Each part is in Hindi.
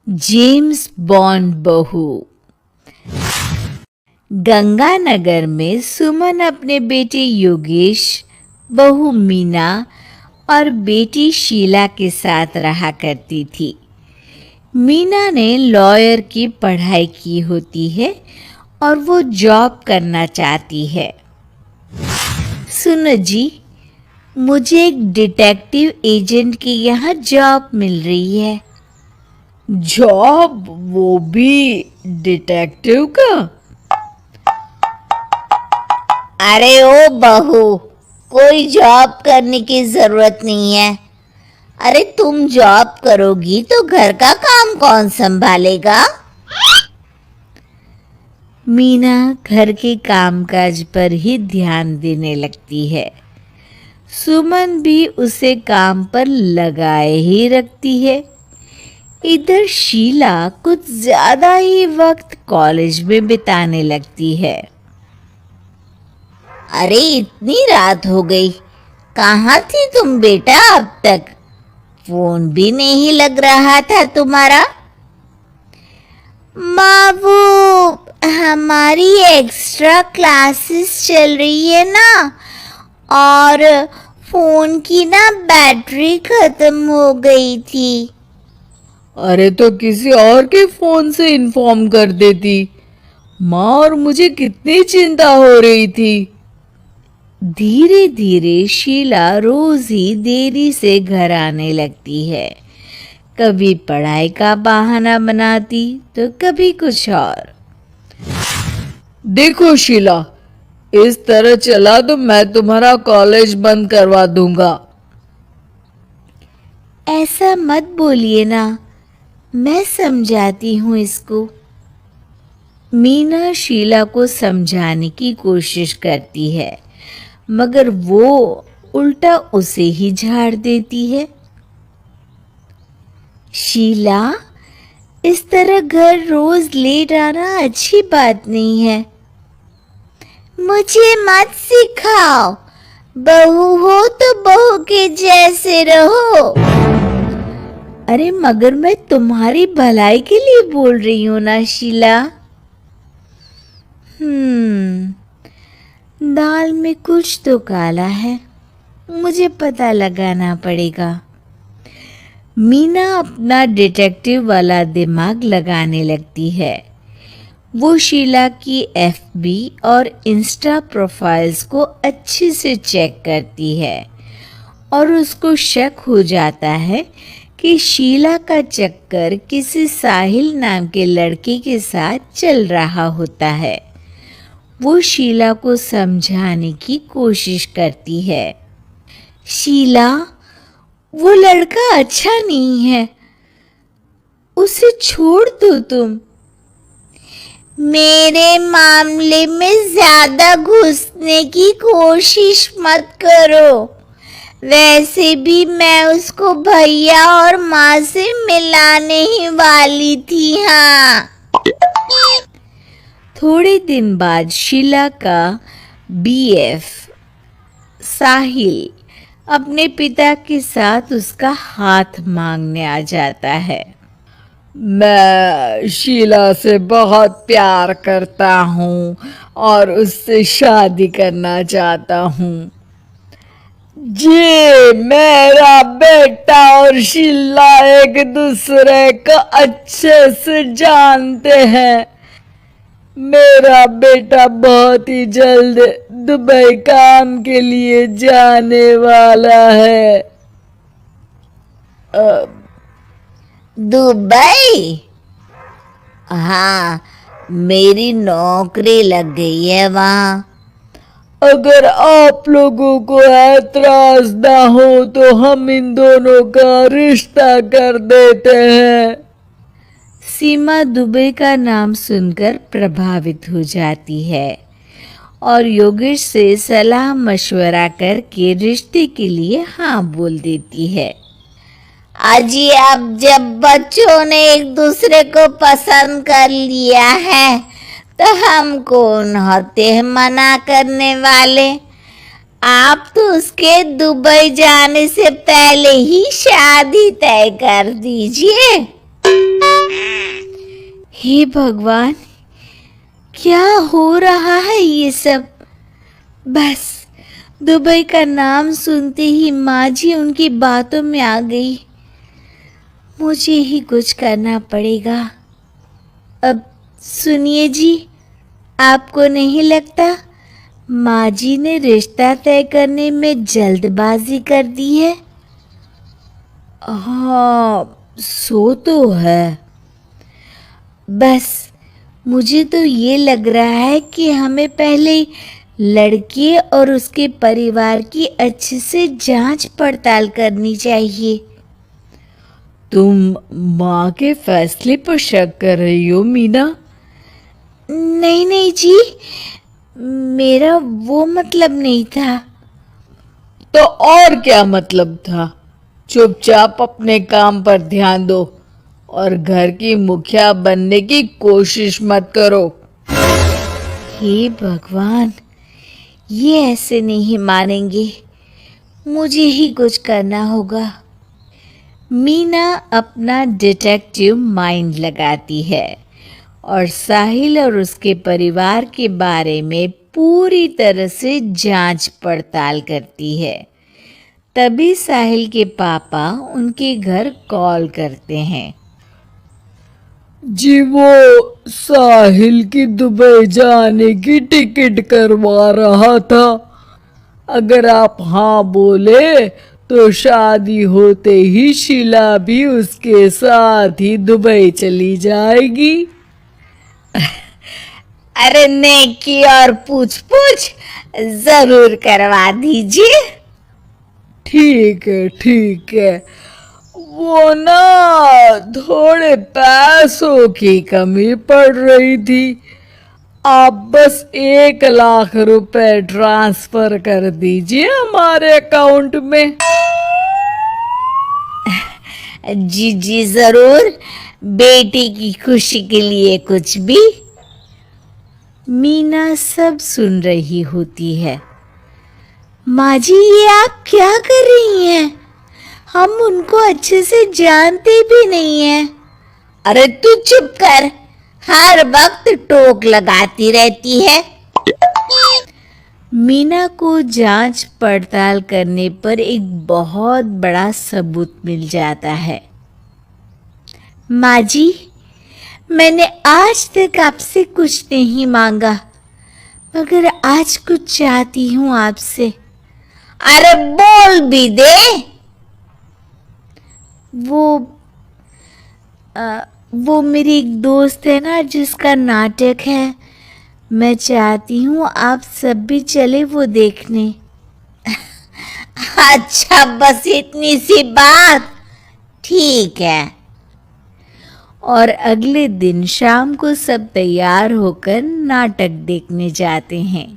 जेम्स बॉन्ड बहू। गंगानगर में सुमन अपने बेटे योगेश, बहू मीना और बेटी शीला के साथ रहा करती थी। मीना ने लॉयर की पढ़ाई की होती है और वो जॉब करना चाहती है। सुनो जी, मुझे एक डिटेक्टिव एजेंट के यहाँ जॉब मिल रही है। जॉब? वो भी डिटेक्टिव का? अरे ओ बहू, कोई जॉब करने की जरूरत नहीं है। अरे तुम जॉब करोगी तो घर का काम कौन संभालेगा? मीना घर के कामकाज पर ही ध्यान देने लगती है। सुमन भी उसे काम पर लगाए ही रखती है। इधर शीला कुछ ज्यादा ही वक्त कॉलेज में बिताने लगती है। अरे इतनी रात हो गई, कहाँ थी तुम बेटा अब तक? फोन भी नहीं लग रहा था तुम्हारा। माँ, वो हमारी एक्स्ट्रा क्लासेस चल रही है ना, और फोन की ना बैटरी खत्म हो गई थी। अरे तो किसी और के फोन से इन्फॉर्म कर देती। माँ और मुझे कितनी चिंता हो रही थी। धीरे धीरे शीला रोज ही देरी से घर आने लगती है। कभी पढ़ाई का बहाना बनाती तो कभी कुछ और। देखो शीला, इस तरह चला तो मैं तुम्हारा कॉलेज बंद करवा दूंगा। ऐसा मत बोलिए ना, मैं समझाती हूँ इसको। मीना शीला को समझाने की कोशिश करती है, मगर वो उल्टा उसे ही झाड़ देती है। शीला, इस तरह घर रोज लेट आना अच्छी बात नहीं है। मुझे मत सिखाओ, बहू हो तो बहू के जैसे रहो। अरे मगर मैं तुम्हारी भलाई के लिए बोल रही हूँ ना शीला। दाल में कुछ तो काला है, मुझे पता लगाना पड़ेगा। मीना अपना डिटेक्टिव वाला दिमाग लगाने लगती है। वो शीला की एफबी और इंस्टा प्रोफाइल्स को अच्छे से चेक करती है और उसको शक हो जाता है कि शीला का चक्कर किसी साहिल नाम के लड़के के साथ चल रहा होता है। वो शीला को समझाने की कोशिश करती है। शीला, वो लड़का अच्छा नहीं है, उसे छोड़ दो तुम। मेरे मामले में ज्यादा घुसने की कोशिश मत करो। वैसे भी मैं उसको भैया और माँ से मिलाने ही वाली थी। हाँ। थोड़े दिन बाद शीला का बीएफ साहिल अपने पिता के साथ उसका हाथ मांगने आ जाता है। मैं शीला से बहुत प्यार करता हूँ और उससे शादी करना चाहता हूँ। जी, मेरा बेटा और शीला एक दूसरे को अच्छे से जानते हैं। मेरा बेटा बहुत ही जल्द दुबई काम के लिए जाने वाला है। दुबई? हाँ, मेरी नौकरी लग गई है वहाँ। अगर आप लोगों को ऐतराज ना हो तो हम इन दोनों का रिश्ता कर देते हैं। सीमा दुबई का नाम सुनकर प्रभावित हो जाती है और योगेश से सलाह मशवरा करके रिश्ते के लिए हाँ बोल देती है। अजी, अब जब बच्चों ने एक दूसरे को पसंद कर लिया है तो हम कौन होते हैं मना करने वाले। आप तो उसके दुबई जाने से पहले ही शादी तय कर दीजिए। हे भगवान, क्या हो रहा है ये सब। बस दुबई का नाम सुनते ही माँ जी उनकी बातों में आ गई। मुझे ही कुछ करना पड़ेगा। अब सुनिए जी, आपको नहीं लगता माँ जी ने रिश्ता तय करने में जल्दबाजी कर दी है? हाँ, सो तो है। बस मुझे तो ये लग रहा है कि हमें पहले लड़के और उसके परिवार की अच्छे से जांच पड़ताल करनी चाहिए। तुम माँ के फैसले पर शक कर रही हो मीना? नहीं नहीं जी, मेरा वो मतलब नहीं था। तो और क्या मतलब था? चुपचाप अपने काम पर ध्यान दो और घर की मुखिया बनने की कोशिश मत करो। हे भगवान, ये ऐसे नहीं मानेंगे। मुझे ही कुछ करना होगा। मीना अपना डिटेक्टिव माइंड लगाती है और साहिल और उसके परिवार के बारे में पूरी तरह से जांच पड़ताल करती है। तभी साहिल के पापा उनके घर कॉल करते हैं। जी, वो साहिल की दुबई जाने की टिकट करवा रहा था। अगर आप हाँ बोले तो शादी होते ही शीला भी उसके साथ ही दुबई चली जाएगी। अरे नेकी और पूछ पूछ जरूर करवा दीजिए। ठीक है। वो ना थोड़े पैसों की कमी पड़ रही थी। आप बस 1 लाख रुपए ट्रांसफर कर दीजिए हमारे अकाउंट में। जी जी जरूर, बेटी की खुशी के लिए कुछ भी। मीना सब सुन रही होती है। माँ जी, ये आप क्या कर रही हैं? हम उनको अच्छे से जानते भी नहीं हैं। अरे तू चुप कर, हर वक्त टोक लगाती रहती है। मीना को जांच पड़ताल करने पर एक बहुत बड़ा सबूत मिल जाता है। माँ जी, मैंने आज तक आपसे कुछ नहीं मांगा, मगर आज कुछ चाहती हूँ आपसे। अरे बोल भी दे। वो मेरी एक दोस्त है ना, जिसका नाटक है। मैं चाहती हूँ आप सब भी चले वो देखने। अच्छा, बस इतनी सी बात, ठीक है। और अगले दिन शाम को सब तैयार होकर नाटक देखने जाते हैं।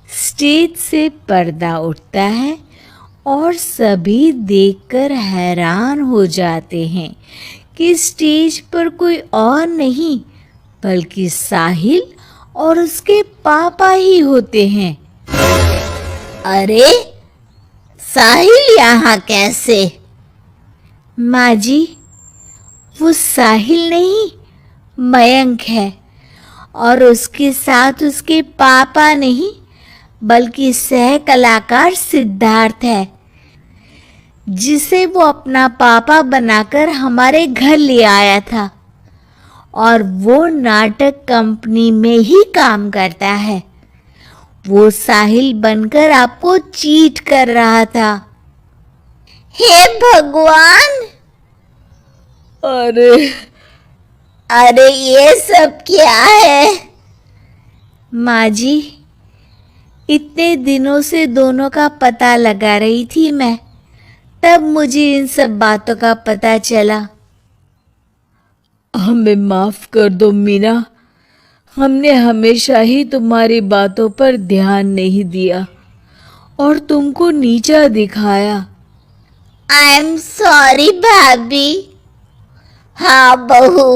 स्टेज से पर्दा उठता है और सभी देखकर हैरान हो जाते हैं कि स्टेज पर कोई और नहीं बल्कि साहिल और उसके पापा ही होते हैं। अरे साहिल यहाँ कैसे? माँ जी, वो साहिल नहीं, मयंक है। और उसके साथ उसके पापा नहीं बल्कि सह कलाकार सिद्धार्थ है, जिसे वो अपना पापा बनाकर हमारे घर ले आया था। और वो नाटक कंपनी में ही काम करता है। वो साहिल बनकर आपको चीट कर रहा था। हे भगवान! अरे ये सब क्या है? माँ जी, इतने दिनों से दोनों का पता लगा रही थी मैं, तब मुझे इन सब बातों का पता चला। हमें माफ कर दो मीना, हमने हमेशा ही तुम्हारी बातों पर ध्यान नहीं दिया और तुमको नीचा दिखाया। आई एम सॉरी भाभी। हाँ बहू,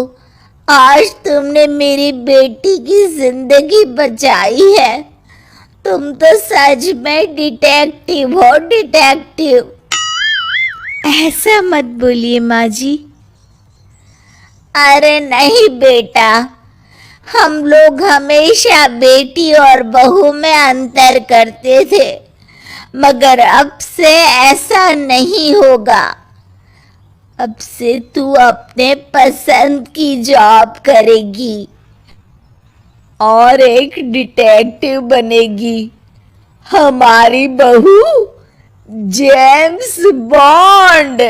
आज तुमने मेरी बेटी की जिंदगी बचाई है। तुम तो सच में डिटेक्टिव हो, डिटेक्टिव। ऐसा मत बोलिए माँ जी। अरे नहीं बेटा, हम लोग हमेशा बेटी और बहू में अंतर करते थे, मगर अब से ऐसा नहीं होगा। अब से तू अपने पसंद की जॉब करेगी और एक डिटेक्टिव बनेगी, हमारी बहू जेम्स बॉन्ड।